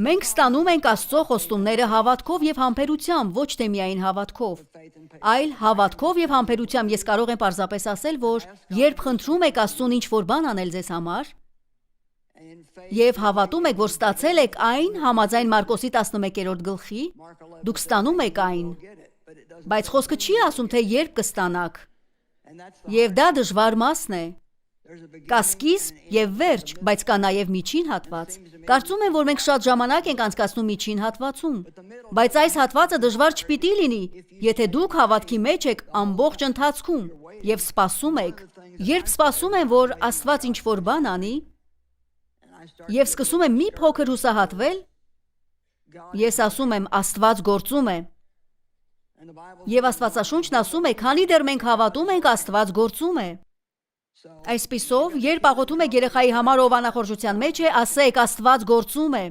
Մենք ստանում ենք Աստծո խոստումները հավատքով եւ համբերությամբ, ոչ թե միայն հավատքով, այլ հավատքով եւ համբերությամբ ես կարող եմ պարզապես ասել, որ երբ խնդրում եք Աստծուն ինչ-որ բան անել ձեզ համար, եւ հավատում եք, որ ստացել եք այն համաձայն Մարկոսի 11-րդ գլխի, դուք ստանում եք այն, բայց խոսքը չի ասում, թե երբ կստանաք, եւ դա դժվար մասն է։ Կա սկիզբ եւ վերջ, բայց կա նաեւ միջին հատված։ Կարծում եմ, որ մենք շատ ժամանակ ենք անցկացնում միջին հատվածում, բայց այս հատվածը դժվար չպիտի լինի, եթե դուք հավատքի մեջ եք ամբողջ ընթացքում եւ սպասում եք։ Երբ սպասում եմ, որ Աստված ինչ-որ բան անի, եւ սկսում եմ մի փոքր հուսահատվել, ես ասում եմ Աստված գործում է։ Եվ Աստվածաշունչն ասում է, քանի դեռ մենք հավատում ենք, Աստված գործում է։ Այսպիսով, երբ աղոթում եք երեխայի համար, ով անախորժության մեջ է, ասեք Աստված գործում է։